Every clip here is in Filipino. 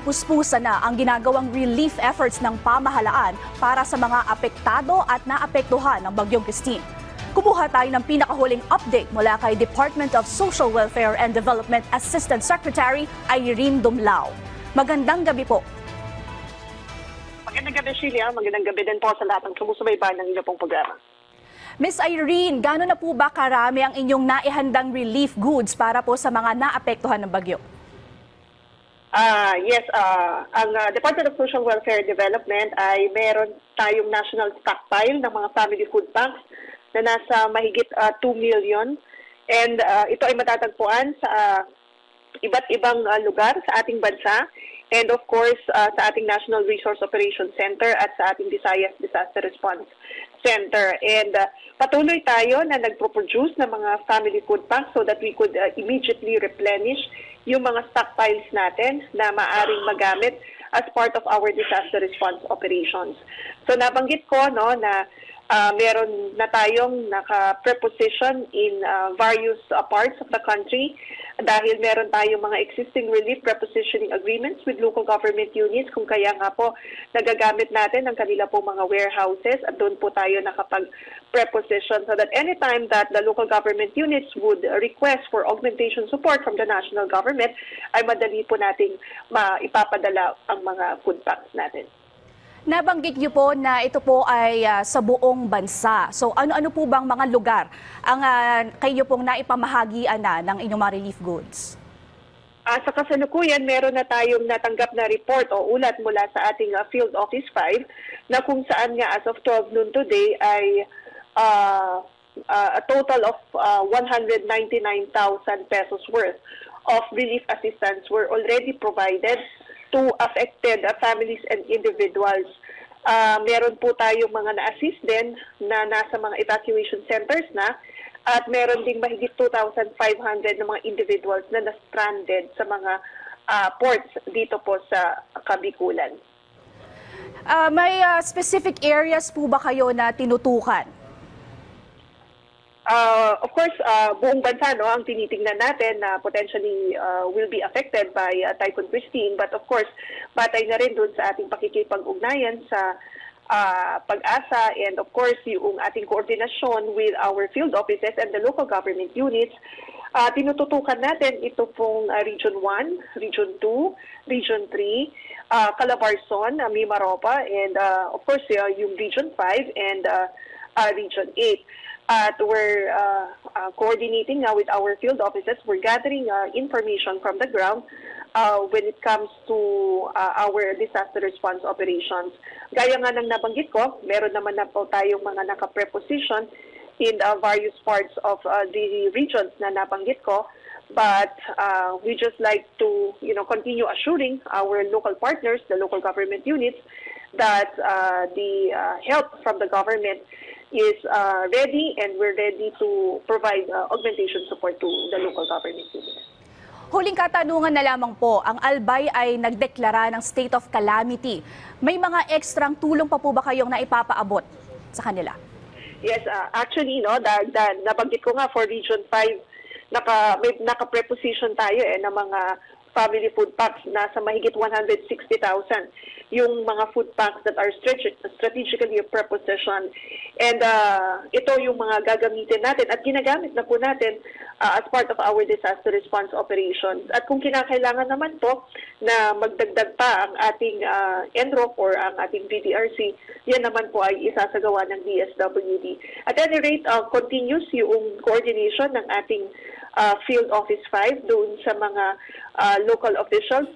Puspusan na ang ginagawang relief efforts ng pamahalaan para sa mga apektado at naapektuhan ng Bagyong Christine. Kumuha tayo ng pinakahuling update mula kay Department of Social Welfare and Development Assistant Secretary Irene Dumlao. Magandang gabi po. Magandang gabi, Sheila. Magandang gabi din po sa lahat ng sumusubaybay ng inyong pong programa. Miss Irene, gaano na po ba karami ang inyong naihandang relief goods para po sa mga naapektuhan ng bagyo? Yes, ang Department of Social Welfare and Development ay meron tayong national stockpile ng mga family food banks na nasa mahigit 2 million. And ito ay matatagpuan sa iba't ibang lugar sa ating bansa. And of course, sa ating National Resource Operations Center at sa ating Visayas Disaster Response Center. And patuloy tayo na nagpo-produce ng mga family food banks so that we could immediately replenish yung mga stockpiles natin na maaring magamit as part of our disaster response operations. So nabanggit ko na meron na tayong naka-preposition in various parts of the country dahil meron tayong mga existing relief prepositioning agreements with local government units, kung kaya nga po nagagamit natin ang kanila po mga warehouses at doon po tayo nakapag-preposition so that anytime that the local government units would request for augmentation support from the national government ay madali po nating maipapadala ang mga food packs natin. Nabanggit niyo po na ito po ay sa buong bansa. So ano-ano po bang mga lugar ang kayo pong naipamahagian na ng inyong mga relief goods? Sa kasalukuyan, meron na tayong natanggap na report o ulat mula sa ating Field Office 5 na kung saan nga as of 12 noon today ay a total of 199,000 pesos worth of relief assistance were already provided to affected families and individuals. Meron po tayong mga na-assist din na nasa mga evacuation centers na at meron ding mahigit 2,500 na mga individuals na na-stranded sa mga ports dito po sa Kabikulan. May specific areas po ba kayo na tinutukan? Of course, buong bansa ang tinitingnan natin na potentially will be affected by Typhoon Christine. But of course, batay na rin dun sa ating pakikipag-ugnayan sa pag-asa and of course, yung ating koordinasyon with our field offices and the local government units, tinututukan natin ito pong Region 1, Region 2, Region 3, Calabarzon, Mimaropa, and of course, yung Region 5 and Region 8. At we're coordinating now with our field offices. We're gathering information from the ground when it comes to our disaster response operations. Gaya nga ng nabanggit ko, meron naman na po tayong mga naka-preposition in various parts of the regions na nabanggit ko. But we just like to continue assuring our local partners, the local government units, that the help from the government is ready and we're ready to provide augmentation support to the local government units. Huling katanungan na lamang po, ang Albay ay nagdeklara ng state of calamity. May mga ekstrang tulong pa po ba kayong naipapaabot sa kanila? Yes, actually, nabanggit ko nga for Region 5, may naka-preposition tayo ng mga family food packs na sa mahigit 160,000 yung mga food packs that are strategically prepositioned. And ito yung mga gagamitin natin at ginagamit na po natin as part of our disaster response operations. At kung kinakailangan naman po na magdagdag pa ang ating NROC or ang ating BDRC, yan naman po ay isasagawa ng DSWD. At any rate, continues yung coordination ng ating Field Office 5 doon sa mga local officials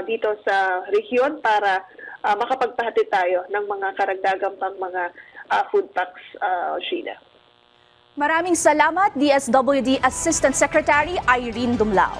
dito sa region para makapagpahatid tayo ng mga karagdagang pang mga food packs, Sheila. Maraming salamat, DSWD Assistant Secretary Irene Dumlao.